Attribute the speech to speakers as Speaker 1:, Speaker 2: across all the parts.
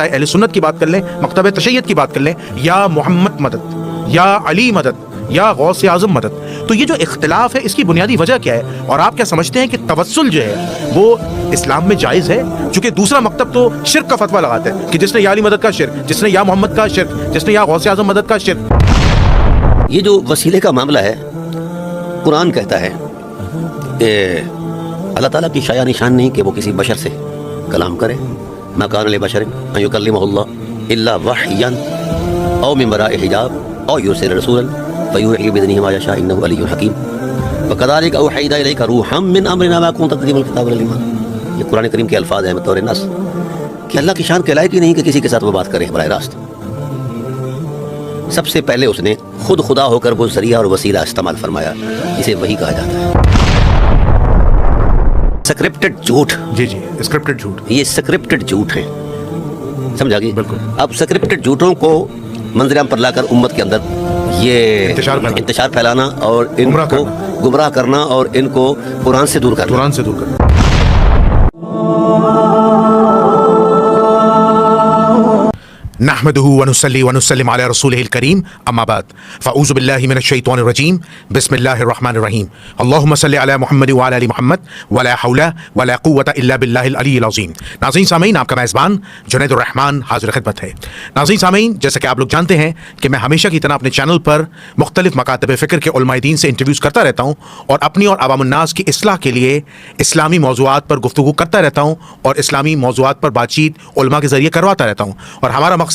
Speaker 1: چاہے اہل سنت کی بات کر لیں، مکتب تشیع کی بات کر لیں، یا محمد مدد، یا علی مدد، یا غوث اعظم مدد. تو یہ جو اختلاف ہے اس کی بنیادی وجہ کیا ہے؟ اور آپ کیا سمجھتے ہیں کہ توسل جو ہے وہ اسلام میں جائز ہے؟ چونکہ دوسرا مکتب تو شرک کا فتویٰ لگاتا ہے کہ جس نے یا علی مدد کا شرک، جس نے یا محمد کا شرک، جس نے یا غوث اعظم مدد کا شرک.
Speaker 2: یہ جو وسیلے کا معاملہ ہے، قرآن کہتا ہے کہ اللہ تعالیٰ کی شایع نشان نہیں کہ وہ کسی بشر سے کلام کرے. ما کان لبشر ان یکلمہ اللہ الا وحیا او من وراء حجاب او یرسل رسولا فیوحی باذنہ ما یشاء انہ علی حکیم وکذلک اوحینا الیک روحا من امرنا ما کنت تدری ما الکتاب ولا الایمان. یہ قرآن کریم کے الفاظ ہیں بطور نص کہ اللہ کی شان کے لائق ہی نہیں کہ کسی کے ساتھ وہ بات کرے براہ راست. سب سے پہلے اس نے خود خدا ہو کر وہ ذریعہ اور وسیلہ استعمال فرمایا، اسے وحی کہا جاتا ہے. سکرپٹڈ جھوٹ،
Speaker 1: جی اسکرپٹڈ جھوٹ،
Speaker 2: یہ سکرپٹڈ جھوٹ ہیں، سمجھا گیا؟
Speaker 1: بالکل.
Speaker 2: اب سکرپٹڈ جھوٹوں کو منظر عام پر لا کر امت کے اندر یہ انتشار پھیلانا اور ان کو گمراہ کرنا اور ان کو قرآن سے دور کرنا.
Speaker 1: نحمده ونصلي ونسلم على رسوله الكريم اما بعد فاعوذ بالله من الشيطان الرجيم بسم الله الرحمن الرحيم اللهم صل على محمد وعلى ال محمد ولا حول ولا قوة الا بالله العلي العظيم. ناظرین سامعین، آپ کا میزبان جنید الرحمن حاضر خدمت ہے. ناظرین سامعین، جیسا کہ آپ لوگ جانتے ہیں کہ میں ہمیشہ کی طرح اپنے چینل پر مختلف مکاتب فکر کے علماء دین سے انٹرویوز کرتا رہتا ہوں اور اپنی اور عوام الناس کی اصلاح کے لیے اسلامی موضوعات پر گفتگو کرتا رہتا ہوں اور اسلامی موضوعات پر بات چیت علماء کے ذریعے کرواتا رہتا ہوں، اور ہمارا مقصد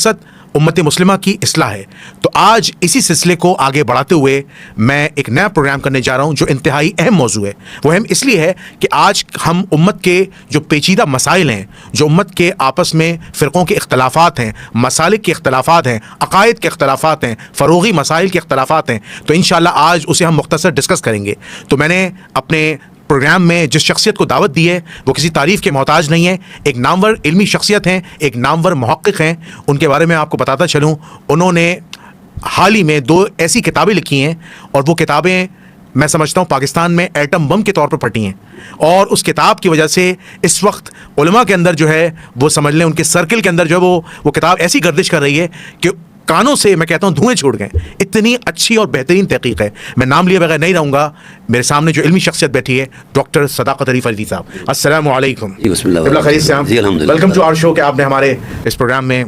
Speaker 1: امت مسلمہ کی اصلاح ہے. تو آج اسی سلسلے کو آگے بڑھاتے ہوئے میں ایک نیا پروگرام کرنے جا رہا ہوں جو انتہائی اہم موضوع ہے. وہ اہم اس لیے ہے کہ آج ہم امت کے جو پیچیدہ مسائل ہیں، جو امت کے آپس میں فرقوں کے اختلافات ہیں، مسالک کے اختلافات ہیں، عقائد کے اختلافات ہیں، فروغی مسائل کے اختلافات ہیں، تو انشاءاللہ آج اسے ہم مختصر ڈسکس کریں گے. تو میں نے اپنے پروگرام میں جس شخصیت کو دعوت دی ہے وہ کسی تعریف کے محتاج نہیں ہے. ایک نامور علمی شخصیت ہیں، ایک نامور محقق ہیں. ان کے بارے میں آپ کو بتاتا چلوں، انہوں نے حال ہی میں 2 ایسی کتابیں لکھی ہیں اور وہ کتابیں میں سمجھتا ہوں پاکستان میں ایٹم بم کے طور پر پھٹی ہیں، اور اس کتاب کی وجہ سے اس وقت علماء کے اندر جو ہے وہ سمجھ لیں ان کے سرکل کے اندر جو ہے وہ کتاب ایسی گردش کر رہی ہے کہ کانوں سے میں کہتا ہوں دھوئیں چھوڑ گئے. اتنی اچھی اور بہترین تحقیق ہے. میں نام لیے بغیر نہیں رہوں گا. میرے سامنے جو علمی شخصیت بیٹھی ہے ڈاکٹر صداقت علی فریدی صاحب. السلام علیکم.
Speaker 2: بسم اللہ.
Speaker 1: خیریت سے آپ؟
Speaker 2: جی الحمدللہ.
Speaker 1: ویلکم ٹو آور شو کہ آپ نے ہمارے اس پروگرام میں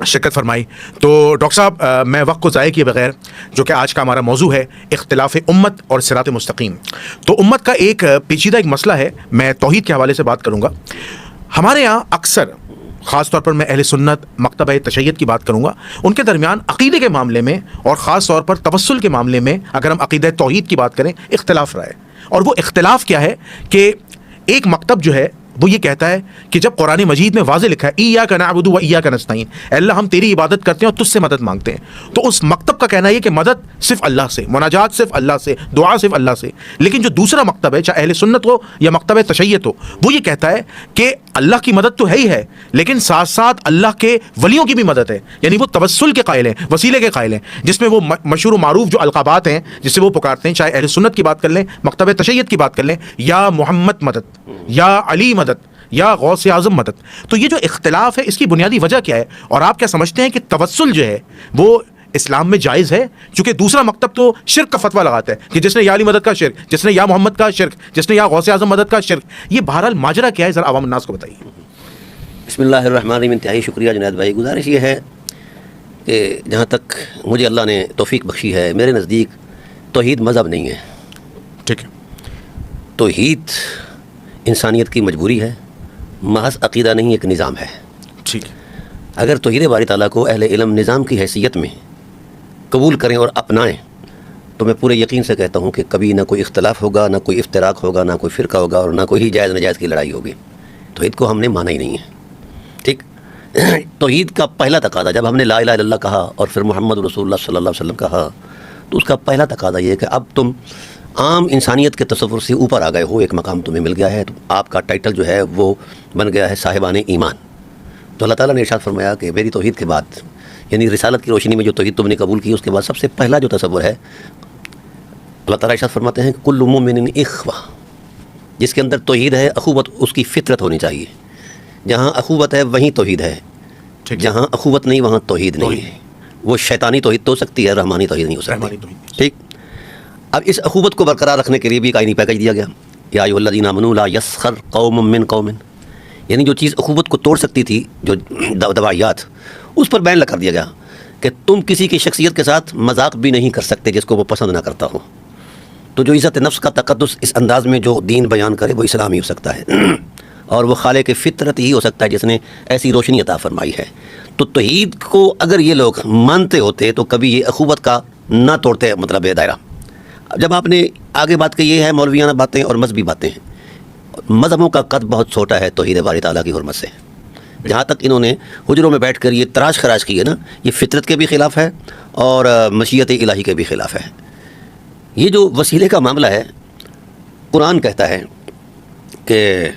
Speaker 1: شرکت فرمائی. تو ڈاکٹر صاحب، میں وقت کو ضائع کیے بغیر، جو کہ آج کا ہمارا موضوع ہے اختلاف امت اور صراط مستقیم، تو امت کا ایک پیچیدہ ایک مسئلہ ہے. میں توحید کے حوالے سے بات کروں گا. ہمارے یہاں اکثر، خاص طور پر میں اہل سنت مکتبہ تشیع کی بات کروں گا، ان کے درمیان عقیدے کے معاملے میں اور خاص طور پر توسل کے معاملے میں اگر ہم عقیدہ توحید کی بات کریں اختلاف رہا ہے. اور وہ اختلاف کیا ہے کہ ایک مکتب جو ہے وہ یہ کہتا ہے کہ جب قرآن مجید میں واضح لکھا ہے ایاک نعبد و ایاک نستعین، اے اللہ ہم تیری عبادت کرتے ہیں اور تجھ سے مدد مانگتے ہیں، تو اس مکتب کا کہنا یہ کہ مدد صرف اللہ سے، مناجات صرف اللہ سے، دعا صرف اللہ سے. لیکن جو دوسرا مکتب ہے، چاہے اہل سنت ہو یا مکتبہ تشیع ہو، وہ یہ کہتا ہے کہ اللہ کی مدد تو ہے ہی ہے، لیکن ساتھ ساتھ اللہ کے ولیوں کی بھی مدد ہے. یعنی وہ توسل کے قائل ہیں، وسیلے کے قائل ہیں، جس میں وہ مشہور و معروف جو القابات ہیں جس سے وہ پکارتے ہیں، چاہے اہل سنت کی بات کر لیں، مکتبہ تشیع کی بات کر لیں، یا محمد مدد، یا علی مدد، یا غوث اعظم مدد. تو یہ جو اختلاف ہے اس کی بنیادی وجہ کیا ہے؟ اور آپ کیا سمجھتے ہیں کہ توسل جو ہے وہ اسلام میں جائز ہے؟ چونکہ دوسرا مکتب تو شرک کا فتویٰ لگاتا ہے کہ جس نے یا علی مدد کا شرک، جس نے یا محمد کا شرک، جس نے یا غوث اعظم مدد کا شرک. یہ بہرحال ماجرا کیا ہے، ذرا عوام الناس کو بتائیے.
Speaker 2: بسم اللہ الرحمن الرحیم. انتہائی شکریہ جنید بھائی. گزارش یہ ہے کہ جہاں تک مجھے اللہ نے توفیق بخشی ہے، میرے نزدیک توحید مذہب نہیں ہے.
Speaker 1: ٹھیک ہے.
Speaker 2: توحید انسانیت کی مجبوری ہے، محض عقیدہ نہیں، ایک نظام ہے.
Speaker 1: ٹھیک.
Speaker 2: اگر توحید باری تعالیٰ کو اہل علم نظام کی حیثیت میں قبول کریں اور اپنائیں تو میں پورے یقین سے کہتا ہوں کہ کبھی نہ کوئی اختلاف ہوگا، نہ کوئی افتراق ہوگا، نہ کوئی فرقہ ہوگا، اور نہ کوئی جائز ناجائز کی لڑائی ہوگی. توحید کو ہم نے مانا ہی نہیں ہے. ٹھیک. توحید کا پہلا تقاضا جب ہم نے لا الہ الا اللہ کہا اور پھر محمد رسول اللہ صلی اللہ علیہ وسلم کہا، تو اس کا پہلا تقاضا یہ ہے کہ اب تم عام انسانیت کے تصور سے اوپر آ گئے ہو، ایک مقام تمہیں مل گیا ہے، تو آپ کا ٹائٹل جو ہے وہ بن گیا ہے صاحبان ایمان. تو اللہ تعالیٰ نے ارشاد فرمایا کہ میری توحید کے بعد، یعنی رسالت کی روشنی میں جو توحید تم نے قبول کی، اس کے بعد سب سے پہلا جو تصور ہے، اللہ تعالیٰ ارشاد فرماتے ہیں کہ کل مومن اخوہ، جس کے اندر توحید ہے، اخوت اس کی فطرت ہونی چاہیے. جہاں اخوت ہے وہیں توحید ہے. جہاں اخوت نہیں وہاں توحید نہیں ہے. وہ شیطانی توحید تو ہو سکتی ہے, رحمانی توحید نہیں ہو سکتی. ٹھیک. اب اس اخوت کو برقرار رکھنے کے لیے بھی ایک آئینی پیکج دیا گیا, یا ایھا الذین آمنوا لا یسخر قوم من قوم. یعنی جو چیز اخوت کو توڑ سکتی تھی, جو دوائیات, اس پر بین کر دیا گیا کہ تم کسی کی شخصیت کے ساتھ مذاق بھی نہیں کر سکتے جس کو وہ پسند نہ کرتا ہو. تو جو عزت نفس کا تقدس اس انداز میں جو دین بیان کرے وہ اسلام ہی ہو سکتا ہے, اور وہ خالق فطرت ہی ہو سکتا ہے جس نے ایسی روشنی عطا فرمائی ہے. تو توحید کو اگر یہ لوگ مانتے ہوتے تو کبھی یہ اخوت کا نہ توڑتے, مطلب دائرہ. جب آپ نے آگے بات کی, یہ ہے مولویانہ باتیں اور مذہبی باتیں ہیں. مذہبوں کا قد بہت چھوٹا ہے توحید باری تعالیٰ کی حرمت سے. جہاں تک انہوں نے حجروں میں بیٹھ کر یہ تراش خراش کی ہے نا, یہ فطرت کے بھی خلاف ہے اور مشیت الہی کے بھی خلاف ہے. یہ جو وسیلے کا معاملہ ہے, قرآن کہتا ہے کہ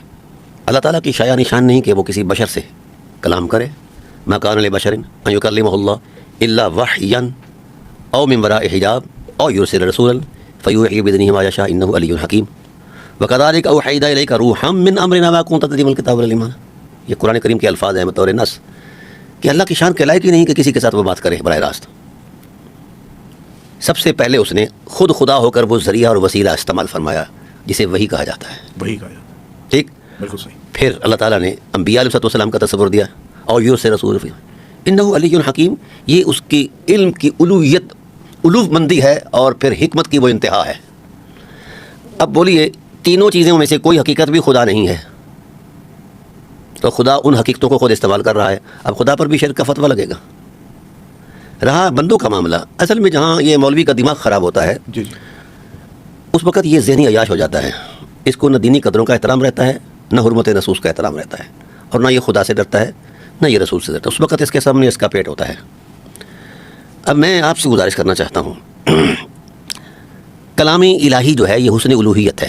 Speaker 2: اللہ تعالیٰ کی شایع نشان نہیں کہ وہ کسی بشر سے کلام کرے. ما کان لبشر ان یکلمہ اللہ الا وحیا او من وراء حجاب او یرسل رسولا فیوحی باذنہ ما یشاء انہ علی حکیم وکذالک اوحینا الیک روحا من امرنا ما کنت تدری ما الکتاب ولا الایمان. یہ قرآن کریم کے الفاظ ہیں بطور نص کہ اللہ کی شان کے لائق ہی نہیں کہ کسی کے ساتھ وہ بات کرے براہ راست. سب سے پہلے اس نے خود خدا ہو کر وہ ذریعہ اور وسیلہ استعمال فرمایا جسے وحی کہا جاتا ہے.
Speaker 1: وہی کہا جاتا ہے.
Speaker 2: ٹھیک.
Speaker 1: بالکل صحیح.
Speaker 2: پھر اللہ تعالیٰ نے انبیاء علیہ السلام کا تصور دیا, اور یور سے رسول انہ علی حکیم. یہ اس کی علم کی الوہیت, الوف مندی ہے, اور پھر حکمت کی وہ انتہا ہے. اب بولیے, تینوں چیزوں میں سے کوئی حقیقت بھی خدا نہیں ہے, تو خدا ان حقیقتوں کو خود استعمال کر رہا ہے. اب خدا پر بھی شرک کا فتویٰ لگے گا. رہا بندوں کا معاملہ, اصل میں جہاں یہ مولوی کا دماغ خراب ہوتا ہے
Speaker 1: جی جی,
Speaker 2: اس وقت یہ ذہنی عیاش ہو جاتا ہے. اس کو نہ دینی قدروں کا احترام رہتا ہے, نہ حرمت نصوص کا احترام رہتا ہے, اور نہ یہ خدا سے ڈرتا ہے, نہ یہ رسول سے ڈرتا ہے. اس وقت اس کے سامنے اس کا پیٹ ہوتا ہے. اب میں آپ سے گزارش کرنا چاہتا ہوں, کلام الہی جو ہے یہ حسن الوہیت ہے,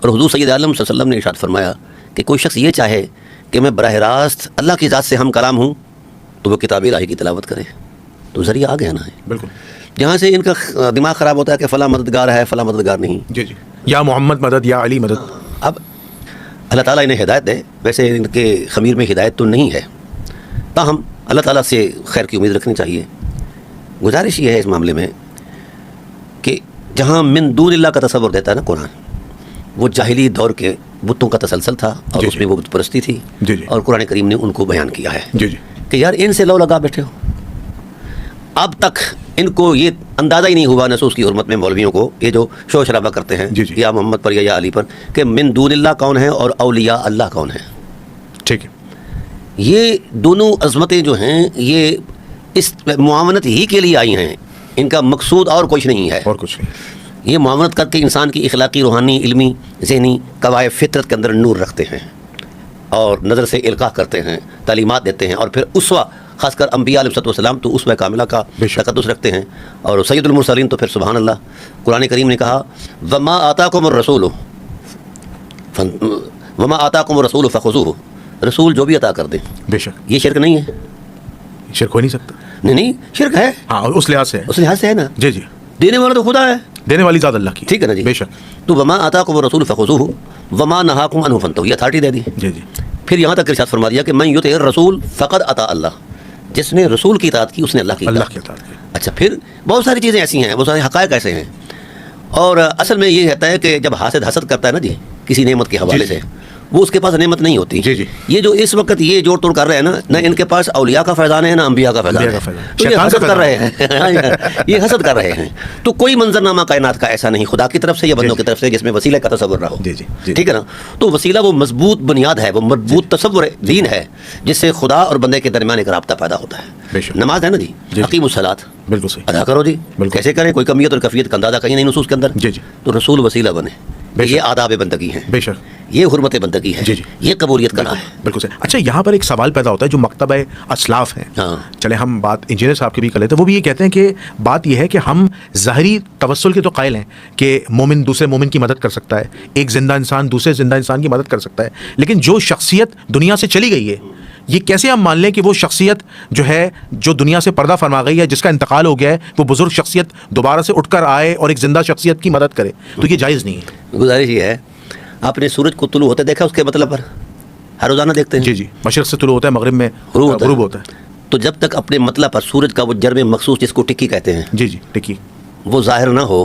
Speaker 2: اور حضور سید عالم صلی اللہ علیہ وسلم نے ارشاد فرمایا کہ کوئی شخص یہ چاہے کہ میں براہ راست اللہ کی ذات سے ہم کلام ہوں تو وہ کتاب الہی کی تلاوت کرے. تو ذریعہ آ گیا نا.
Speaker 1: بالکل.
Speaker 2: جہاں سے ان کا دماغ خراب ہوتا ہے کہ فلاں مددگار ہے, فلاں مددگار نہیں.
Speaker 1: جی جی, یا محمد مدد, یا علی مدد.
Speaker 2: اب اللہ تعالیٰ انہیں ہدایت دے. ویسے ان کے خمیر میں ہدایت تو نہیں ہے, تاہم اللہ تعالیٰ سے خیر کی امید رکھنی چاہیے. گزارش یہ ہے اس معاملے میں کہ جہاں من دون اللہ کا تصور دیتا ہے نا قرآن, وہ جاہلی دور کے بتوں کا تسلسل تھا, اور اس میں وہ بت پرستی تھی. اور قرآن کریم نے ان کو بیان کیا ہے کہ یار ان سے لو لگا بیٹھے ہو. اب تک ان کو یہ اندازہ ہی نہیں ہوا نصوص کی حرمت میں, مولویوں کو یہ جو شور شرابہ کرتے ہیں یا محمد پر یا علی پر, کہ من دون اللہ کون ہے اور اولیاء اللہ کون ہے.
Speaker 1: ٹھیک ہے.
Speaker 2: یہ دونوں عظمتیں جو ہیں یہ اس معاونت ہی کے لیے آئی ہیں, ان کا مقصود اور کچھ نہیں ہے.
Speaker 1: اور کچھ نہیں.
Speaker 2: یہ معاونت کر کے انسان کی اخلاقی, روحانی, علمی, ذہنی قواعد فطرت کے اندر نور رکھتے ہیں, اور نظر سے القاء کرتے ہیں, تعلیمات دیتے ہیں, اور پھر اسوہ, خاص کر انبیاء علیہ السلام تو اسوہ کاملہ کا تقدس رکھتے ہیں, اور سید المرسلین تو پھر سبحان اللہ. قرآن کریم نے کہا وما آتاکم الرسول فخذوہ, رسول جو بھی عطا کر دیں.
Speaker 1: بے شک.
Speaker 2: یہ شرک نہیں ہے.
Speaker 1: شرک ہو نہیں سکتا.
Speaker 2: نہیں, شرک ہے.
Speaker 1: ہاں, اس لحاظ سے ہے.
Speaker 2: اس لحاظ سے ہے نا.
Speaker 1: جی جی,
Speaker 2: دینے والا تو خدا ہے,
Speaker 1: دینے والی ذات اللہ کی.
Speaker 2: ٹھیک ہے نا جی.
Speaker 1: بے شک.
Speaker 2: تو وما آتاکم الرسول فخذوہ وما نہاکم عنہ فانتہوا, یہ اتھارٹی دے دی.
Speaker 1: جی جی.
Speaker 2: پھر یہاں تک ارشاد فرما دیا کہ من یطع الرسول فقد اطاع اللہ, جس نے رسول کی اطاعت کی اس نے اللہ کی
Speaker 1: اطاعت کی.
Speaker 2: اچھا, پھر بہت ساری چیزیں ایسی ہیں, بہت سارے حقائق ایسے ہیں, اور اصل میں یہ کہتا ہے کہ جب حاسد حسد کرتا ہے نا جی کسی نعمت کے حوالے سے, وہ اس کے پاس نعمت نہیں ہوتی.
Speaker 1: جی جی.
Speaker 2: یہ جو اس وقت یہ جوڑ توڑ کر رہے ہیں نا, نہ ان کے پاس اولیاء کا فیضان ہے, نہ انبیاء کا فیضان ہے. تو یہ حسد کر رہے ہیں, یہ حسد کر رہے ہیں. تو کوئی منظرنامہ کائنات کا ایسا نہیں خدا کی طرف سے یا بندوں کی طرف سے جس میں وسیلہ کا تصور رہا ہو. ٹھیک ہے نا. تو وسیلہ وہ مضبوط بنیاد ہے, وہ مضبوط تصور دین ہے, جس سے خدا اور بندے کے درمیان ایک رابطہ پیدا ہوتا ہے. نماز ہے نا جی, اقیموا الصلاۃ,
Speaker 1: بالکل صحیح,
Speaker 2: ادا کرو جی. کیسے کریں, کوئی کمیت اور کفیت کا اندازہ کہیں نہیں نصوص کے اندر. تو رسول وسیلہ بنے, یہ آداب بندگی ہیں.
Speaker 1: بے شک.
Speaker 2: یہ حرمت بندگی ہے. یہ قبولیت کا ہے.
Speaker 1: بالکل صحیح. اچھا, یہاں پر ایک سوال پیدا ہوتا ہے جو مکتبہ اسلاف ہیں. چلے ہم بات انجینئر صاحب کی بھی کر لیتے ہیں. وہ بھی یہ کہتے ہیں کہ بات یہ ہے کہ ہم ظاہری توسل کے تو قائل ہیں کہ مومن دوسرے مومن کی مدد کر سکتا ہے, ایک زندہ انسان دوسرے زندہ انسان کی مدد کر سکتا ہے, لیکن جو شخصیت دنیا سے چلی گئی ہے, یہ کیسے ہم مان لیں کہ وہ شخصیت جو ہے جو دنیا سے پردہ فرما گئی ہے, جس کا انتقال ہو گیا ہے, وہ بزرگ شخصیت دوبارہ سے اٹھ کر آئے اور ایک زندہ شخصیت کی مدد کرے؟ تو یہ جائز نہیں ہے.
Speaker 2: گزارش یہ ہے, آپ نے سورج کو طلوع ہوتے دیکھا اس کے مطلب پر؟ ہر روزانہ دیکھتے ہیں.
Speaker 1: جی جی، مشرق سے طلوع ہوتا ہے، مغرب میں غروب ہوتا ہے.
Speaker 2: تو جب تک اپنے مطلب پر سورج کا وہ جرم مخصوص جس کو ٹکی کہتے ہیں
Speaker 1: جی جی، ٹکی،
Speaker 2: وہ ظاہر نہ ہو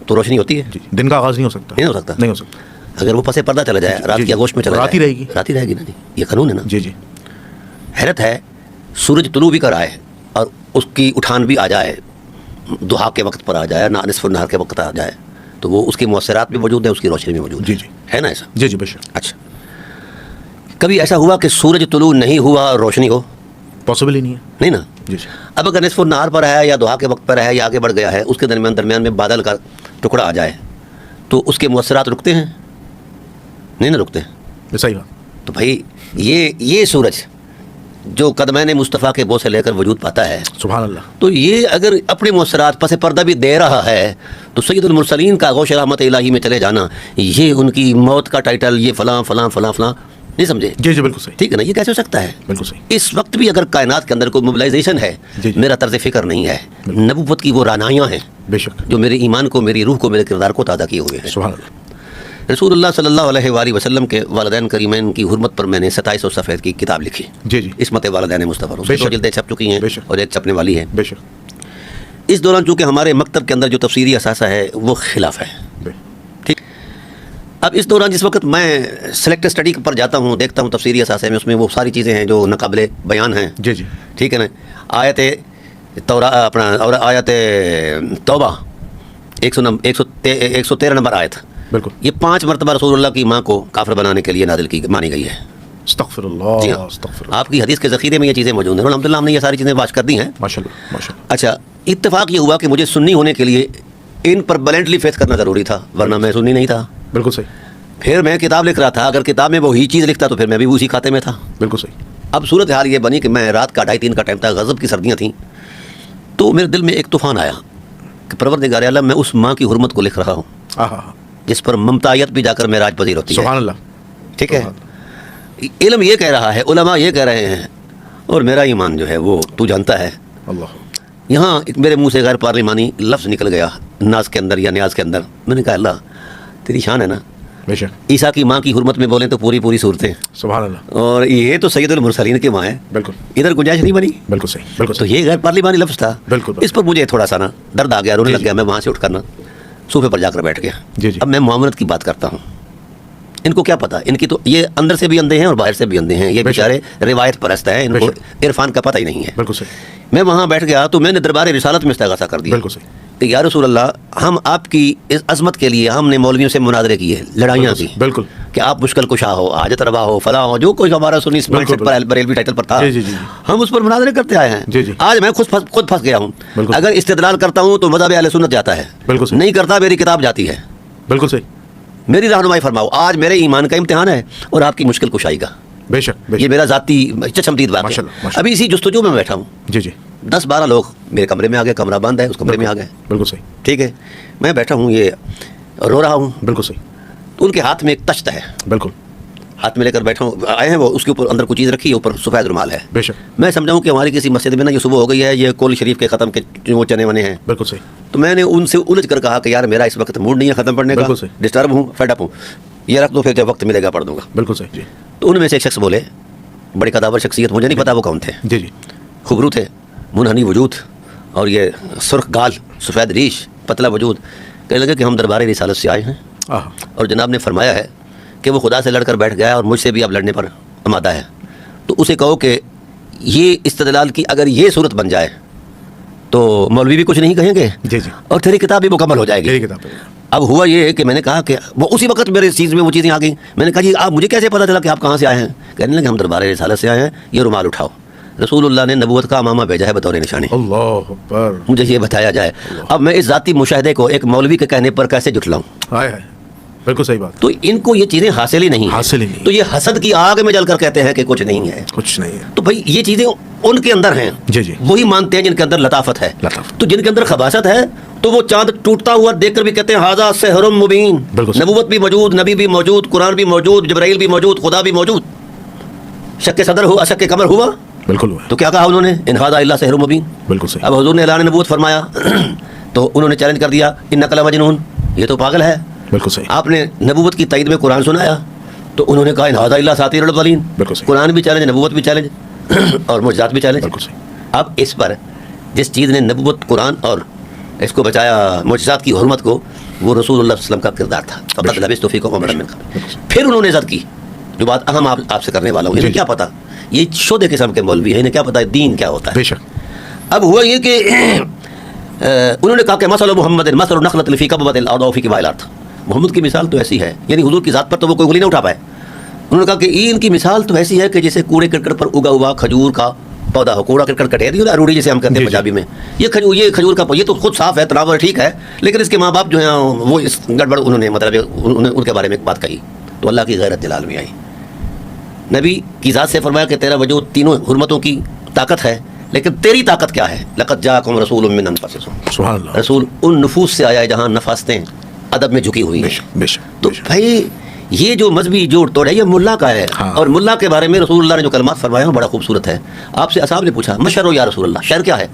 Speaker 2: تو روشنی ہوتی ہے.
Speaker 1: جی، دن کا آغاز نہیں ہو سکتا.
Speaker 2: نہیں ہو سکتا.
Speaker 1: نہیں ہو سکتا.
Speaker 2: اگر وہ پس پردہ چلا جائے، رات کی آغوش میں چلا جائے،
Speaker 1: رات ہی رہے گی.
Speaker 2: رات ہی رہے گی نا جی، یہ قانون ہے نا.
Speaker 1: جی جی.
Speaker 2: حیرت ہے، سورج طلوع بھی کر آئے اور اس کی اٹھان بھی آ جائے، ضحیٰ کے وقت پر آ جائے، نصف النہار کے وقت آ جائے، تو وہ اس کے مؤثرات بھی موجود ہیں، اس کی روشنی بھی موجود ہے.
Speaker 1: جی جی.
Speaker 2: ہے نا ایسا؟
Speaker 1: جی جی، بے شک.
Speaker 2: اچھا، کبھی ایسا ہوا کہ سورج طلوع نہیں ہوا اور روشنی ہو؟
Speaker 1: پاسبل ہی نہیں ہے.
Speaker 2: نہیں نا.
Speaker 1: جی جی.
Speaker 2: اب اگر نصف النہار پر ہے یا ضحیٰ کے وقت پر ہے یا آگے بڑھ گیا ہے، اس کے درمیان میں بادل کا ٹکڑا آ جائے تو اس کے مؤثرات رکتے ہیں؟ نہیں نا رکتے.
Speaker 1: صحیح بات.
Speaker 2: تو بھائی یہ سورج جو قدمین مصطفیٰ کے بو سے لے کر وجود پاتا ہے،
Speaker 1: سبحان اللہ،
Speaker 2: تو یہ اگر اپنے مؤثرات پس پردہ بھی دے رہا ہے تو سید المرسلین کا غوث رحمت الہی میں چلے جانا، یہ ان کی موت کا ٹائٹل، یہ فلاں فلاں فلاں فلاں، نہیں سمجھے؟
Speaker 1: جی جی، بالکل صحیح.
Speaker 2: ٹھیک ہے نا. یہ کیسے ہو سکتا ہے؟
Speaker 1: بالکل صحیح.
Speaker 2: اس وقت بھی اگر کائنات کے اندر کوئی موبلائزیشن ہے،
Speaker 1: جی جی.
Speaker 2: میرا طرز فکر نہیں ہے، نبوت کی وہ رانائیاں ہیں
Speaker 1: بے شک.
Speaker 2: جو میرے ایمان کو، میری روح کو، میرے کردار کو تازہ کیے ہوئے ہیں.
Speaker 1: سبحان اللہ.
Speaker 2: رسول اللہ صلی اللہ علیہ وآلہ وسلم کے والدین کریمین کی حرمت پر میں نے 2700 صفحے کی کتاب لکھی.
Speaker 1: جی جی.
Speaker 2: عصمت والدین مصطفیٰ، اس
Speaker 1: بے
Speaker 2: کی 2
Speaker 1: شک.
Speaker 2: جلدیں چھپ چکی ہیں
Speaker 1: بے شک.
Speaker 2: اور ایک چھپنے والی ہے.
Speaker 1: بے شک.
Speaker 2: اس دوران چونکہ ہمارے مکتب کے اندر جو تفسیری اثاثہ ہے وہ خلاف ہے. ٹھیک. اب اس دوران جس وقت میں سلیکٹ اسٹڈی پر جاتا ہوں، دیکھتا ہوں تفسیری اثاثے میں، اس میں وہ ساری چیزیں ہیں جو ناقابل بیان ہیں.
Speaker 1: جی جی.
Speaker 2: ٹھیک ہے نا. آیت اور آیت توبہ 113 نمبر آیت،
Speaker 1: بالکل.
Speaker 2: یہ 5 مرتبہ رسول اللہ کی ماں کو کافر بنانے کے لیے نازل کی مانی گئی ہے.
Speaker 1: استغفر اللہ.
Speaker 2: جی ہاں.
Speaker 1: استغفر اللہ.
Speaker 2: آپ کی حدیث کے ذخیرے میں یہ چیزیں موجود ہیں. الحمدللہ ہم نے یہ ساری چیزیں واش کر دی ہیں.
Speaker 1: ماشاء اللہ ماشاء اللہ.
Speaker 2: اچھا، اتفاق یہ ہوا کہ مجھے سنی ہونے کے لیے ان پر بلینڈلی فیس کرنا ضروری تھا، ورنہ میں سنی نہیں تھا.
Speaker 1: بالکل صحیح.
Speaker 2: پھر میں کتاب لکھ رہا تھا، اگر کتاب میں وہی چیز لکھتا تو پھر میں بھی اسی کھاتے میں تھا.
Speaker 1: بالکل صحیح.
Speaker 2: اب صورت حال یہ بنی کہ میں رات کا 2:30-3 کا ٹائم تھا، غضب کی سردیاں تھیں، تو میرے دل میں ایک طوفان آیا کہ پروردگار عالم، میں اس ماں کی حرمت کو لکھ رہا ہوں جس پر ممتاعیت بھی جا کر معراج پذیر ہوتی ہے.
Speaker 1: سبحان اللہ.
Speaker 2: ٹھیک ہے. علم یہ کہہ رہا ہے، علماء یہ کہہ رہے ہیں، اور میرا ایمان جو ہے وہ تو جانتا ہے.
Speaker 1: اللہ.
Speaker 2: یہاں ایک میرے منہ سے غیر پارلیمانی لفظ نکل گیا ناز کے اندر یا نیاز کے اندر. میں نے کہا اللہ تیری شان ہے نا،
Speaker 1: بے شک.
Speaker 2: عیسیٰ کی ماں کی حرمت میں بولیں تو پوری صورتیں،
Speaker 1: سبحان اللہ.
Speaker 2: اور یہ تو سید المرسلین کی ماں ہے.
Speaker 1: بالکل.
Speaker 2: ادھر گنجائش نہیں بنی.
Speaker 1: بالکل صحیح. بالکل
Speaker 2: تو
Speaker 1: صحیح.
Speaker 2: یہ غیر پارلیمانی لفظ تھا.
Speaker 1: بالکل.
Speaker 2: اس پر مجھے تھوڑا سا نا درد آ گیا، رونے لگ گیا. میں وہاں سے اٹھ کر نا صوفے پر جا کر بیٹھ گیا.
Speaker 1: جی جی.
Speaker 2: اب میں معاملت کی بات کرتا ہوں. ان کو کیا پتا، ان کی تو یہ اندر سے بھی اندھے ہیں اور باہر سے بھی اندھے ہیں. یہ بیچارے روایت پرست ہیں، ان کو عرفان کا پتہ ہی نہیں ہے.
Speaker 1: بالکل صحیح.
Speaker 2: میں وہاں بیٹھ گیا تو میں نے دربار رسالت میں استغاثہ کر دیا.
Speaker 1: بالکل صحیح.
Speaker 2: کہ یا رسول اللہ، ہم آپ کی اس عظمت کے لیے ہم نے مولویوں سے مناظرے کیے، لڑائیاں کی.
Speaker 1: بالکل.
Speaker 2: کہ آپ مشکل کشا ہو، حاجت روا ہو، فلاں ہو، جو کوئی ہمارا سنی مائنڈ سیٹ پر بریلوی ٹائٹل پر تھا،
Speaker 1: جی جی جی.
Speaker 2: ہم اس پر مناظرے کرتے آئے ہیں.
Speaker 1: جی جی.
Speaker 2: آج میں خود پھنس گیا ہوں.
Speaker 1: بالکل.
Speaker 2: اگر استدلال کرتا ہوں تو مذہب اہل سنت جاتا ہے،
Speaker 1: بالکل صحیح.
Speaker 2: نہیں کرتا میری کتاب جاتی ہے.
Speaker 1: بالکل صحیح.
Speaker 2: میری رہنمائی فرماؤ. آج میرے ایمان کا امتحان ہے اور آپ کی مشکل کشائی کا.
Speaker 1: بے شک.
Speaker 2: یہ میرا ذاتی چشمدید واقعہ
Speaker 1: ماشاء اللہ.
Speaker 2: ہے. ابھی اسی جستجو میں بیٹھا ہوں.
Speaker 1: جی جی.
Speaker 2: 10-12 لوگ میرے کمرے میں آ گئے، کمرہ بند ہے، اس کمرے میں آ گئے.
Speaker 1: بالکل صحیح.
Speaker 2: ٹھیک ہے. میں بیٹھا ہوں، یہ رو رہا ہوں.
Speaker 1: بالکل صحیح.
Speaker 2: تو ان کے ہاتھ میں ایک تشت ہے،
Speaker 1: بالکل.
Speaker 2: ہاتھ میں لے کر بیٹھا ہوں. آئے ہیں وہ، اس کے اوپر اندر کچھ چیز رکھی ہے، اوپر سفید رومال ہے.
Speaker 1: بے شک.
Speaker 2: میں سمجھاؤں کہ ہماری کسی مسجد میں نا یہ صبح ہو گئی ہے، یہ کول شریف کے ختم کے وہ چنے ونے ہیں.
Speaker 1: بالکل صحیح.
Speaker 2: تو میں نے ان سے الجھ کر کہا کہ یار میرا اس وقت موڈ نہیں ہے ختم پڑھنے کا،
Speaker 1: بالکل صحیح.
Speaker 2: ڈسٹرب ہوں، فیڈ اپ ہوں، یہ رکھ دو، پھر جب وقت ملے گا پڑھ دوں گا.
Speaker 1: بالکل صحیح. جی.
Speaker 2: تو ان میں سے ایک شخص بولے، بڑی قداور شخصیت، مجھے نہیں پتا وہ کون تھے.
Speaker 1: جی جی.
Speaker 2: خبرو تھے، منحنی وجود، اور یہ سرخ گال، سفید ریش، پتلا وجود. کہنے لگے کہ ہم دربار رسالت سے آئے ہیں، اور جناب نے فرمایا ہے کہ وہ خدا سے لڑ کر بیٹھ گیا ہے اور مجھ سے بھی اب لڑنے پر آمادہ ہے. تو اسے کہو کہ یہ استدلال کی اگر یہ صورت بن جائے تو مولوی بھی کچھ نہیں کہیں گے،
Speaker 1: جی جی.
Speaker 2: اور تیری کتاب بھی مکمل ہو جائے گی.
Speaker 1: میری کتاب ہے.
Speaker 2: اب ہوا یہ کہ میں نے کہا کہ وہ اسی وقت میرے چیز میں وہ چیزیں آ گئیں. میں نے کہا جی آپ مجھے کیسے پتا چلا کہ آپ کہاں سے آئے ہیں؟ کہنے لگے ہم دربار رسالت سے آئے ہیں، یہ رومال اٹھاؤ. رسول اللہ نے نبوت کا امامہ بھیجا ہے بطور نشانی.
Speaker 1: اللہ اکبر.
Speaker 2: مجھے یہ بتایا جائے. اب میں اس ذاتی مشاہدے کو ایک مولوی کے کہنے پر کیسے جھٹلاؤں؟
Speaker 1: ہائے ہائے. بالکل صحیح بات.
Speaker 2: تو ان کو یہ چیزیں حاصل ہی نہیں. تو یہ حسد کی آگ میں جل کر کہتے ہیں کہ کچھ نہیں ہے.
Speaker 1: کچھ نہیں ہے.
Speaker 2: تو بھائی یہ چیزیں ان کے اندر ہیں.
Speaker 1: جی جی.
Speaker 2: وہی مانتے ہیں جن کے اندر لطافت ہے. تو جن کے اندر خباثت ہے تو وہ چاند ٹوٹتا ہوا دیکھ کر بھی کہتے ہیں ھذا سحر مبین. نبوت بھی موجود، نبی بھی موجود، قرآن بھی موجود، جبرائیل بھی موجود، خدا بھی موجود. شک صدر ہوا، شک قمر ہوا.
Speaker 1: بالکل ہوا.
Speaker 2: تو کیا کہا انہوں نے؟ ان ھذا الا سحر مبین.
Speaker 1: بالکل صحیح.
Speaker 2: اب حضور نے اعلان نبوت فرمایا تو انہوں نے چیلنج کر دیا انک لمجنون، یہ تو پاگل ہے.
Speaker 1: بالکل صحیح.
Speaker 2: آپ نے نبوت کی تائید میں قرآن سنایا، تو انہوں نے کہا ان ھذا الا اساطیر الاولین.
Speaker 1: بالکل صحیح.
Speaker 2: قرآن بھی چیلنج, نبوت بھی چیلنج اور معجزات بھی چیلنج.
Speaker 1: بالکل صحیح.
Speaker 2: اب اس پر جس چیز نے نبوت, قرآن اور اس کو بچایا, معجزات کی حرمت کو, وہ رسول اللہ صلی اللہ علیہ وسلم کا کردار تھا. فقط لبثت فیکم عمرا من قبل. پھر انہوں نے عزت کی, جو بات اہم آپ سے کرنے والا ہوں, انہیں کیا پتا, یہ شودے قسم کے مولوی ہیں, انہیں کیا پتا دین کیا ہوتا ہے.
Speaker 1: بے شک.
Speaker 2: اب ہوا یہ کہ انہوں نے کہا کہ مثل محمد مثل نخلۃ فی کبوۃ الارض فی کبائل الارض. محمد کی مثال تو ایسی ہے, یعنی حضور کی ذات پر تو وہ کوئی انگلی نہ اٹھا پائے. انہوں نے کہا کہ ان کی مثال تو ایسی ہے کہ جیسے کوڑے کرکٹ پر اگا ہوا کھجور کا پودا ہو. کوڑا کرکٹ کٹے نہیں ہوتا, اروڑی جیسے ہم کہتے ہیں پنجابی میں. یہ کھجور کا یہ تو خود صاف ہے, تناور ٹھیک ہے, لیکن اس کے ماں باپ جو ہیں وہ اس گڑبڑ, انہوں نے مطلب ان کے بارے میں ایک بات کہی تو اللہ کی غیرت جلال میں آئی. نبی کی ذات سے فرمایا کہ تیرا وجود تینوں حرمتوں کی طاقت ہے, لیکن تیری طاقت کیا ہے. لقد جاءکم رسول من انفسکم.
Speaker 1: سبحان اللہ.
Speaker 2: رسول ان نفوس سے آیا ہے جہاں نفاستیں ادب میں جھکی ہوئی ہیں.
Speaker 1: بے شک.
Speaker 2: تو بھائی یہ جو مذہبی جوڑ توڑ ہے یہ ملا کا ہے. اور ملا کے بارے میں رسول اللہ نے جو کلمات فرمایا ہیں بڑا خوبصورت ہے. آپ سے اصحاب نے پوچھا مشر یا رسول اللہ, شر کیا ہے؟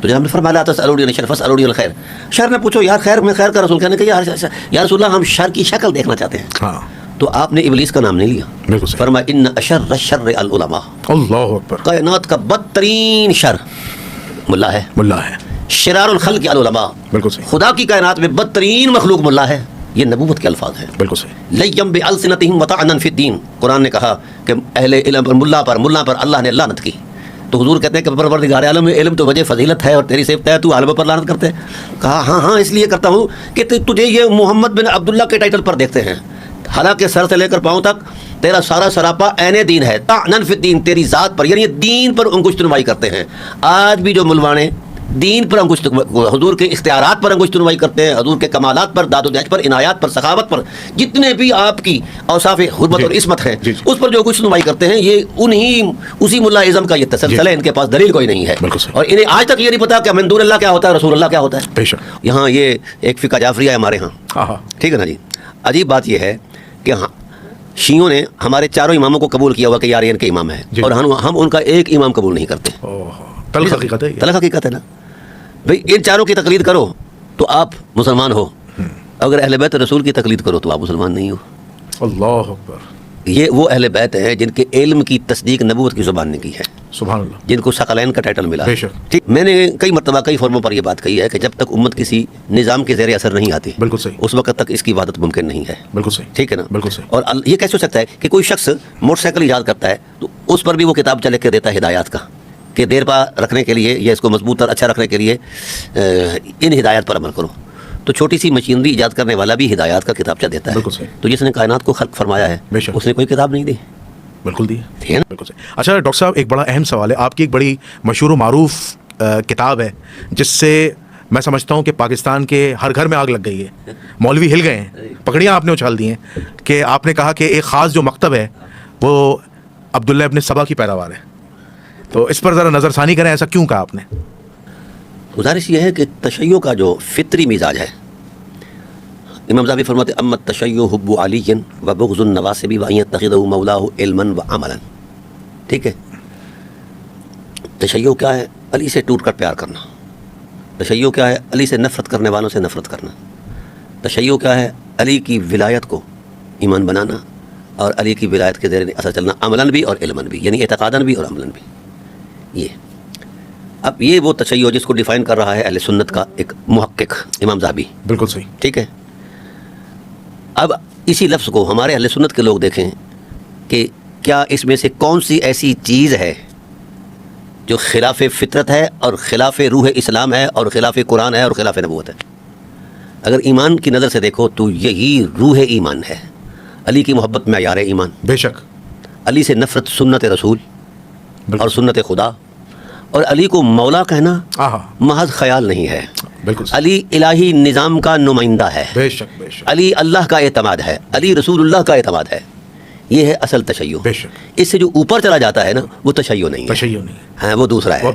Speaker 2: تو جناب نے فرمایا لا تسألونی عن الشر فاسألونی عن الخیر. شر نے پوچھو یار خیر, میں خیر کا رسول کہنے کہ یا رسول اللہ ہم شر کی شکل دیکھنا چاہتے ہیں. تو آپ نے ابلیس کا نام نہیں لیا, فرمایا ان اشر الشر العلماء.
Speaker 1: اللہ اکبر.
Speaker 2: کائنات کا بدترین شر ملا ہے.
Speaker 1: ملا ہے.
Speaker 2: شرار الخلق العلماء.
Speaker 1: بالکل صحیح.
Speaker 2: خدا کی کائنات میں بدترین مخلوق ملا ہے. یہ نبوت کے الفاظ ہیں.
Speaker 1: بالکل صحیح.
Speaker 2: لیم بالسنتہم وطعنا فی الدین. قرآن نے کہا کہ اہل علم پر ملا پر اللہ نے لعنت کی. تو حضور کہتے ہیں کہ پروردگار عالم میں علم تو وجہ فضیلت ہے اور تیری صفت ہے, تو عالم پر لعنت کرتے ہیں. کہا ہاں اس لیے کرتا ہوں کہ تجھے یہ محمد بن عبداللہ کے ٹائٹل پر دیکھتے ہیں, حالانکہ سر سے لے کر پاؤں تک تیرا سارا سراپا عین دین ہے. طعنا فی الدین, تیری ذات پر, یعنی دین پر انگشت نمائی کرتے ہیں. آج بھی جو ملوانے دین پر انگشت, حضور کے اختیارات پر انگشت نمائی کرتے ہیں, حضور کے کمالات پر, داد و دہج پر, عنایات پر, سخاوت پر, جتنے بھی آپ کی اوصاف حرمت اور عصمت ہیں اس پر جو انگشت نمائی کرتے ہیں, یہ اسی ملا ازم کا یہ تسلسل ہے. ان کے پاس دلیل کوئی نہیں ہے, اور انہیں آج تک یہ نہیں پتا کہ من دون اللہ کیا ہوتا ہے, رسول اللہ کیا ہوتا ہے. یہاں یہ ایک فقہ جعفریہ ہے ہمارے ہاں, ٹھیک ہے نا جی. عجیب بات یہ ہے کہ شیعوں نے ہمارے چاروں اماموں کو قبول کیا ہوا کہ یار ان کے امام ہیں, اور ہم ان کا ایک امام قبول نہیں کرتے. تلخ حقیقت ہے نا بھئی. ان چاروں کی تقلید کرو تو آپ مسلمان ہو, اگر اہل بیت رسول کی تقلید کرو تو آپ مسلمان نہیں ہو.
Speaker 1: اللہ اکبر.
Speaker 2: یہ وہ اہل بیت ہیں جن کے علم کی تصدیق نبوت کی زبان نے کی ہے.
Speaker 1: سبحان اللہ.
Speaker 2: جن کو ثقلین کا ٹائٹل ملا.
Speaker 1: ٹھیک.
Speaker 2: میں نے کئی مرتبہ کئی فورموں پر یہ بات کہی ہے کہ جب تک امت کسی نظام کے زیر اثر نہیں آتی,
Speaker 1: بالکل صحیح,
Speaker 2: اس وقت تک اس کی عبادت ممکن نہیں ہے.
Speaker 1: بالکل صحیح.
Speaker 2: ٹھیک ہے نا.
Speaker 1: بالکل صحیح.
Speaker 2: اور یہ کیسے ہو سکتا ہے کہ کوئی شخص موٹر سائیکل ایجاد کرتا ہے تو اس پر بھی وہ کتاب چلے کے دیتا ہے ہدایات کا, کہ دیر پا رکھنے کے لیے یا اس کو مضبوط اور اچھا رکھنے کے لیے ان ہدایات پر عمل کرو. تو چھوٹی سی مشینری ایجاد کرنے والا بھی ہدایات کا کتابچہ دیتا ہے. تو جس نے کائنات کو خلق فرمایا ہے اس نے کوئی کتاب نہیں دی.
Speaker 1: بالکل دی ہے. بالکل صحیح. اچھا ڈاکٹر صاحب, ایک بڑا اہم سوال ہے. آپ کی ایک بڑی مشہور و معروف کتاب ہے جس سے میں سمجھتا ہوں کہ پاکستان کے ہر گھر میں آگ لگ گئی ہے, مولوی ہل گئے ہیں, پکڑیاں آپ نے اچھال دی ہیں, کہ آپ نے کہا کہ ایک خاص جو مکتب ہے وہ عبداللہ ابن سبا کی پیداوار ہے. تو اس پر ذرا نظر ثانی کریں, ایسا کیوں کہا آپ نے؟
Speaker 2: گزارش یہ ہے کہ تشیع کا جو فطری مزاج ہے, امام ذہبی فرماتے اما التشیع حب علی و بغض النواسب و ان یتخذہ مولاہ علما و عملا. ٹھیک ہے. تشیع کیا ہے؟ علی سے ٹوٹ کر پیار کرنا. تشیع کیا ہے؟ علی سے نفرت کرنے والوں سے نفرت کرنا. تشیع کیا ہے؟ علی کی ولایت کو ایمان بنانا اور علی کی ولایت کے زیر اثر چلنا, عملاً بھی اور علماً بھی, یعنی اعتقاداً بھی اور عملاً بھی. یہ اب یہ وہ تشیع جس کو ڈیفائن کر رہا ہے اہل سنت کا ایک محقق امام ذہبی.
Speaker 1: بالکل صحیح.
Speaker 2: ٹھیک ہے. اب اسی لفظ کو ہمارے اہل سنت کے لوگ دیکھیں کہ کیا اس میں سے کون سی ایسی چیز ہے جو خلاف فطرت ہے اور خلاف روح اسلام ہے اور خلاف قرآن ہے اور خلاف نبوت ہے. اگر ایمان کی نظر سے دیکھو تو یہی روح ایمان ہے. علی کی محبت معیار ایمان. بے شک. علی سے نفرت سنت رسول اور سنت خدا, اور علی کو مولا کہنا محض خیال نہیں ہے. بالکل. علی الہی نظام کا نمائندہ ہے. بے شک بے شک. علی اللہ کا اعتماد ہے, علی رسول اللہ کا اعتماد ہے. یہ ہے اصل تشیع. بے شک. اس سے جو اوپر چلا جاتا ہے نا وہ تشیع نہیں ہے. تشیع نہیں ہے, وہ دوسرا ہے.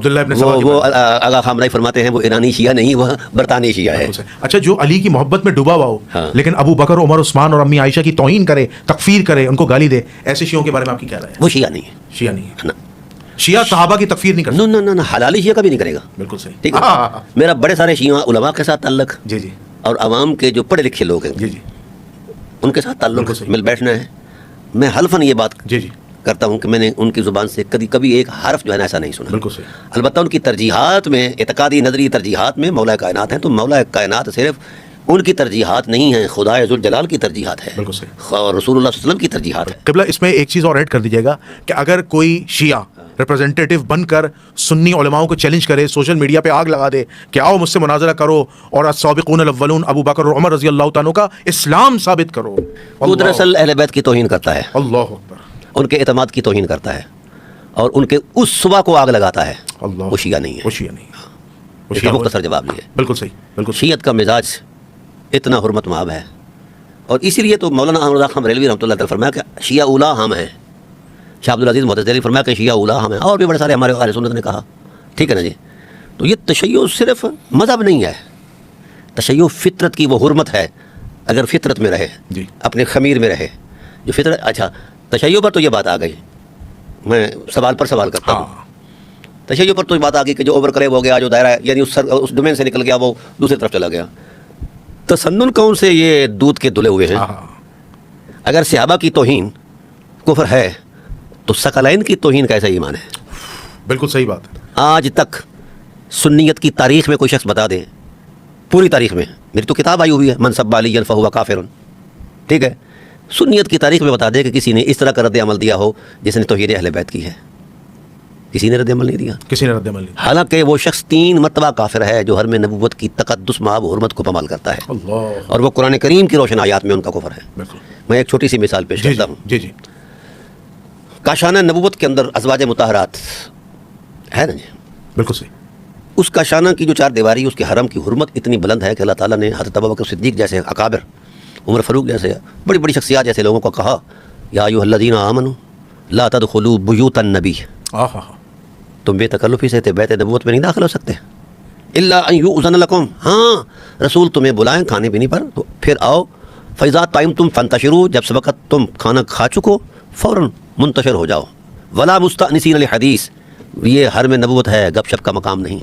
Speaker 2: وہ آغا خامنہی فرماتے ہیں وہ ایرانی شیعہ نہیں, وہ برطانوی شیعہ ہے.
Speaker 1: اچھا, جو علی کی محبت میں ڈوبا ہوا ہو لیکن ابو بکر, عمر, عثمان اور امی عائشہ کی توہین کرے, تکفیر کرے, ان کو گالی دے, ایسے شیعوں کے بارے میں آپ کی کیا رائے ہے؟
Speaker 2: وہ شیعہ نہیں ہے.
Speaker 1: شیعہ نہیں ہے. شیعہ صحابہ کی تکفیر نہیں کرتا.
Speaker 2: نہ حلالی شیعہ کبھی نہیں کرے گا. بالکل صحیح. ٹھیک ہے. میرا بڑے سارے شیعہ علماء کے ساتھ تعلق, جی جی, اور عوام کے جو پڑھے لکھے لوگ ہیں, جی جی, ان کے ساتھ تعلق, مل بیٹھنا ہے, میں حلفاً یہ بات
Speaker 1: جی جی
Speaker 2: کرتا ہوں کہ میں نے ان کی زبان سے کبھی ایک حرف جو ہے نا ایسا نہیں سنا.
Speaker 1: بالکل صحیح.
Speaker 2: البتہ ان کی ترجیحات میں، اعتقادی نظری ترجیحات میں مولا کائنات ہیں، تو مولا کائنات صرف ان کی ترجیحات نہیں ہیں، خدا ذوالجلال کی ترجیحات ہے،
Speaker 1: بالکل صحیح.
Speaker 2: اور رسول اللہ صلی اللہ علیہ وسلم کی ترجیحات ہے.
Speaker 1: قبلہ اس میں ایک چیز اور ایڈ کر دیجیے گا کہ اگر کوئی شیعہ ریپرزینٹیٹو بن کر سنی علماؤں کو چیلنج کرے، سوشل میڈیا پہ آگ لگا دے کہ آؤ مجھ سے مناظرہ کرو اور السابقون الاولون ابو بکر اور عمر رضی اللہ تعالیٰ کا اسلام ثابت کرو،
Speaker 2: وہ دراصل اہل بیت کی توہین کرتا ہے،
Speaker 1: اللہ اکبر،
Speaker 2: ان کے اعتماد کی توہین کرتا ہے، اور ان کے اس صبح کو آگ لگاتا ہے.
Speaker 1: اللہ،
Speaker 2: وہ شیعہ نہیں ہے.
Speaker 1: وہ شیعہ نہیں،
Speaker 2: اس کا مختصر جواب یہ ہے.
Speaker 1: بالکل صحیح، بالکل
Speaker 2: شیعت کا مزاج اتنا حرمت مآب ہے، اور اسی لیے تو مولانا احمد رضا خان بریلوی رحمۃ اللہ تعالی فرمایا کہ شیعہ اولا ہم ہیں. شاہ عبدالعزیز محدث دہلوی فرمایا کہ شیعہ اولا ہم ہیں، اور بھی بڑے سارے ہمارے اہل سنت نے کہا. ٹھیک ہے نا جی. تو یہ تشیع صرف مذہب نہیں ہے، تشیع فطرت کی وہ حرمت ہے، اگر فطرت میں رہے،
Speaker 1: جی،
Speaker 2: اپنے خمیر میں رہے جو فطرت. اچھا، تشیع پر تو یہ بات آ گئی، میں سوال پر سوال کرتا ہوں. تشیع پر تو یہ بات آ گئی کہ جو اوور کرے ہو گیا، جو دائرہ ہے یعنی اس ڈومین سے نکل گیا، وہ دوسری طرف چلا گیا. تسنن کون سے یہ دودھ کے دھلے ہوئے ہیں. اگر صحابہ کی توہین کفر ہے تو ثقلین کی توہین کیسا ایمان ہے؟
Speaker 1: بالکل صحیح بات ہے.
Speaker 2: آج تک سنیت کی تاریخ میں کوئی شخص بتا دے، پوری تاریخ میں، میری تو کتاب آئی ہوئی ہے من سب علی فہو کافر، ٹھیک ہے، سنیت کی تاریخ میں بتا دے کہ کسی نے اس طرح کا رد عمل دیا ہو جس نے توہین اہل بیت کی ہے. کسی نے رد عمل نہیں دیا،
Speaker 1: کسی نے رد عمل نہیں.
Speaker 2: حالانکہ وہ شخص 3 مرتبہ کافر ہے جو حرم نبوت کی تقدس مآب حرمت کو پامال کرتا ہے،
Speaker 1: اللہ،
Speaker 2: اور وہ قرآن کریم کی روشن آیات میں ان کا کفر ہے.
Speaker 1: بالکل.
Speaker 2: میں ایک چھوٹی سی مثال پیش
Speaker 1: جی
Speaker 2: کرتا ہوں.
Speaker 1: جی جی،
Speaker 2: کاشانہ نبوت کے اندر ازواج مطہرات ہے نا جی،
Speaker 1: بالکل صحیح.
Speaker 2: اس کاشانہ کی جو 4 دیواری، اس کے حرم کی حرمت اتنی بلند ہے کہ اللہ تعالیٰ نے حضرت ابوبکر صدیق جیسے اکابر، عمر فاروق جیسے بڑی بڑی شخصیات جیسے لوگوں کو کہا یا ایھا الذین آمنوا لا تدخلوا بیوت النبی، تم بے تکلفی سے بیت نبوت میں نہیں داخل ہو سکتے، الا ان یؤذن لکم، ہاں رسول تمہیں بلائیں کھانے پینے پر تو پھر آؤ. فاذا طعمتم فانتشروا، جب وقت تم کھانا کھا چکو فوراً منتشر ہو جاؤ. ولا مستأنسین لحدیث، یہ حرم نبوت ہے، گپ شپ کا مقام نہیں.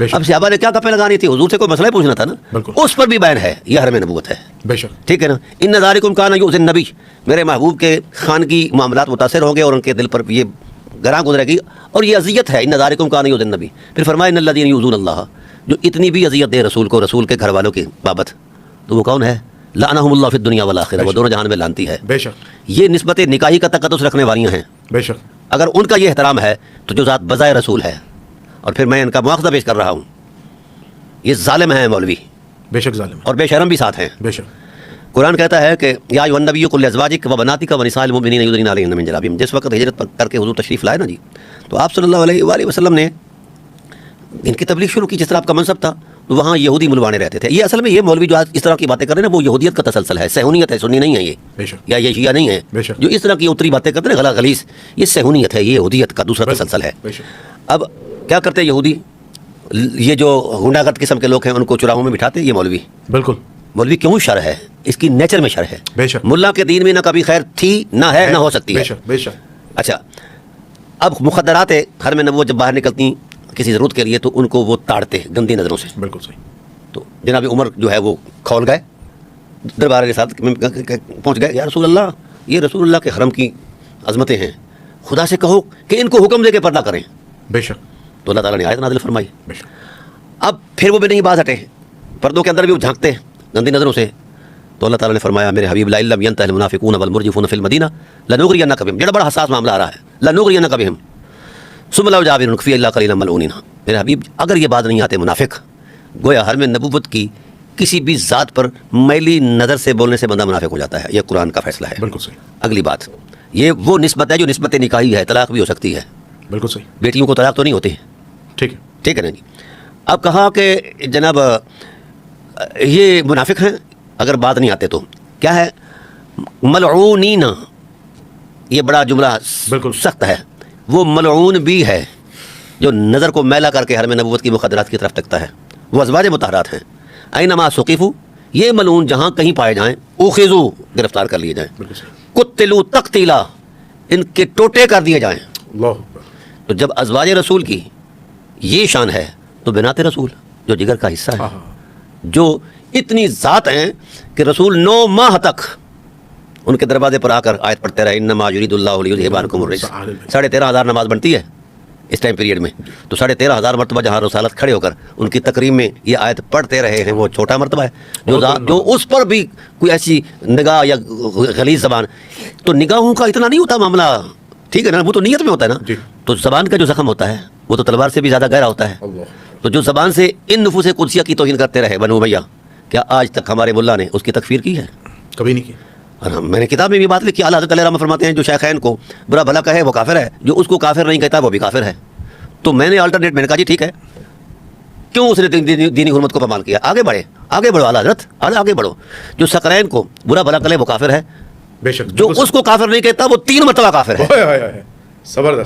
Speaker 2: اب صحابہ نے کیا گپیں لگانی تھی؟ حضور سے کوئی مسئلہ پوچھنا تھا نا، اس پر بھی بیان ہے، یہ حرم نبوت ہے.
Speaker 1: بے شک،
Speaker 2: ٹھیک ہے نا. ان ذالکم کان یؤذی النبی، میرے محبوب کے خانگی معاملات متاثر ہوں گے اور ان کے دل پر یہ گراں گزرے گی، اور یہ اذیت ہے. ان ذالکم کان یؤذی النبی، پھر فرمایا ان الذین یؤذون اللہ، جو اتنی بھی اذیت دے رسول کو، رسول کے گھر والوں کی بابت، تو وہ کون ہے؟ لعنہم اللہ فی الدنیا والآخرہ، وہ دونوں جہان میں لعنتی ہے.
Speaker 1: بے شک،
Speaker 2: یہ نسبت نکاحی کا تقدس رکھنے والیاں ہیں.
Speaker 1: بے شک.
Speaker 2: اگر ان کا یہ احترام ہے تو جو ذات بذائے رسول ہے، اور پھر میں ان کا مواخذہ پیش کر رہا ہوں، یہ ظالم ہیں مولوی،
Speaker 1: بے شک ظالم،
Speaker 2: اور بے شرم بھی ساتھ ہیں.
Speaker 1: بے شک.
Speaker 2: قرآن کہتا ہے کہ یا ایھا النبی قل لازواجک و بناتک و نساء المؤمنین یدنین علیہن من جلابیبہن. جس وقت ہجرت کر کے حضور تشریف لائے نا جی، تو آپ صلی اللہ علیہ وآلہ وسلم نے ان کی تبلیغ شروع کی. جس طرح آپ کا منصب تھا تو وہاں یہودی ملوانے رہتے تھے. یہ اصل میں یہ مولوی جو آج اس طرح کی باتیں کر رہے ہیں نا، وہ یہودیت کا تسلسل ہے، صہیونیت ہے، سنی نہیں ہے یہ،
Speaker 1: بے شک،
Speaker 2: یا یہ شیعہ نہیں ہے.
Speaker 1: بے شک.
Speaker 2: جو اس طرح کی اتری باتیں کرتے ہیں غلط غلیظ، یہ صہیونیت ہے، یہ یہودیت کا دوسرا تسلسل ہے.
Speaker 1: بے شک.
Speaker 2: اب کیا کرتے ہیں یہودی؟ یہ جو غنڈہ گرد قسم کے لوگ ہیں ان کو چراہوں میں بٹھاتے. یہ مولوی،
Speaker 1: بالکل
Speaker 2: مولوی کیوں شر ہے؟ اس کی نیچر میں شر ہے.
Speaker 1: بے شک.
Speaker 2: ملا کے دین میں نہ کبھی خیر تھی، نہ ہے، نہ ہو سکتی ہے.
Speaker 1: بے شک، بے شک.
Speaker 2: اچھا، اب مخدرات حرم نبوت جب باہر نکلتی کسی ضرورت کے لیے تو ان کو وہ تاڑتے گندی نظروں سے.
Speaker 1: بالکل صحیح.
Speaker 2: تو جناب عمر جو ہے وہ کھول گئے، دربار کے ساتھ پہنچ گئے، یا رسول اللہ، یہ رسول اللہ کے حرم کی عظمتیں ہیں، خدا سے کہو کہ ان کو حکم دے کے پردہ کریں.
Speaker 1: بے شک.
Speaker 2: تو اللہ تعالیٰ نے آیت نازل فرمائی.
Speaker 1: بے شک.
Speaker 2: اب پھر وہ بھی نہیں باز ہٹے، پردوں کے اندر بھی وہ جھانکتے گندی نظروں سے. تو اللہ تعالیٰ نے فرمایا میرے حبیب لا لم ينتهِ المنافقون والمرجفون في المدینہ لنغرینک بہم. جڑا بڑا حساس معاملہ آ رہا ہے، لنغرینک بہم ثم لا يجاورونک فی الا قلیلا ملعونین. میرے حبیب اگر یہ بات نہیں آتے منافق، گویا حرم نبوت کی کسی بھی ذات پر میلی نظر سے بولنے سے بندہ منافق ہو جاتا ہے. یہ قرآن کا فیصلہ ہے.
Speaker 1: بالکل صحیح.
Speaker 2: اگلی بات، یہ وہ نسبت ہے جو نسبت نکاحی ہے، طلاق بھی ہو سکتی ہے.
Speaker 1: بالکل صحیح.
Speaker 2: بیٹیوں کو طلاق تو نہیں ہوتی.
Speaker 1: ٹھیک ہے.
Speaker 2: ٹھیک ہے نا جی. اب کہا کہ جناب یہ منافق ہیں اگر بات نہیں آتے تو کیا ہے؟ ملعونین، یہ بڑا جملہ
Speaker 1: بالکل
Speaker 2: سخت ہے. وہ ملعون بھی ہے جو نظر کو میلا کر کے حرم نبوت کی مخدرات کی طرف تکتا ہے. وہ ازواج مطہرات ہیں. اینما ثقفوا، یہ ملعون جہاں کہیں پائے جائیں، اخذوا، گرفتار کر لیے جائیں.
Speaker 1: بالکل صحیح.
Speaker 2: قتلوا تقتیلا، ان کے ٹوٹے کر دیے جائیں.
Speaker 1: اللہ اکبر.
Speaker 2: تو جب ازواج رسول کی یہ شان ہے تو بنات رسول جو جگر کا حصہ ہے، جو اتنی ذات ہیں کہ رسول 9 ماہ تک ان کے دروازے پر آ کر آیت پڑھتے رہے انما یرید اللہ لیذھب عنکم الرجس. 13,500 نماز بنتی ہے اس ٹائم پیریڈ میں. تو 13,500 مرتبہ جہاں رسالت کھڑے ہو کر ان کی تقریم میں یہ آیت پڑھتے رہے ہیں وہ چھوٹا مرتبہ ہے. جو اس پر بھی کوئی ایسی نگاہ یا غلیظ زبان, تو نگاہوں کا اتنا نہیں ہوتا معاملہ, ٹھیک ہے نا, وہ تو نیت میں ہوتا ہے نا. تو زبان کا جو زخم ہوتا ہے وہ تو تلوار سے بھی زیادہ گہرا ہوتا ہے. تو جو زبان سے ان نفوس قدسیہ کی توہین کرتے رہے بنو امیہ, کیا آج تک ہمارے ملا نے اس کی تکفیر کی ہے؟
Speaker 1: کبھی نہیں کی.
Speaker 2: اور میں نے کتاب میں بھی بات لکھی, اعلیٰ حضرت علیہ رحمۃ فرماتے ہیں جو شیخین کو برا بھلا کہے وہ کافر ہے, جو اس کو کافر نہیں کہتا وہ بھی کافر ہے. تو میں نے آلٹرنیٹ, میں نے کہا جی ٹھیک ہے, کیوں اس نے دینی حرمت کو پامال کیا؟ آگے بڑھو اعلیٰ حضرت, آگے بڑھو. جو ثقلین کو برا بھلا کہے وہ کافر ہے,
Speaker 1: بے شک
Speaker 2: جو اس کو کافر نہیں کہتا وہ 3 مرتبہ کافر ہے.
Speaker 1: زبردست.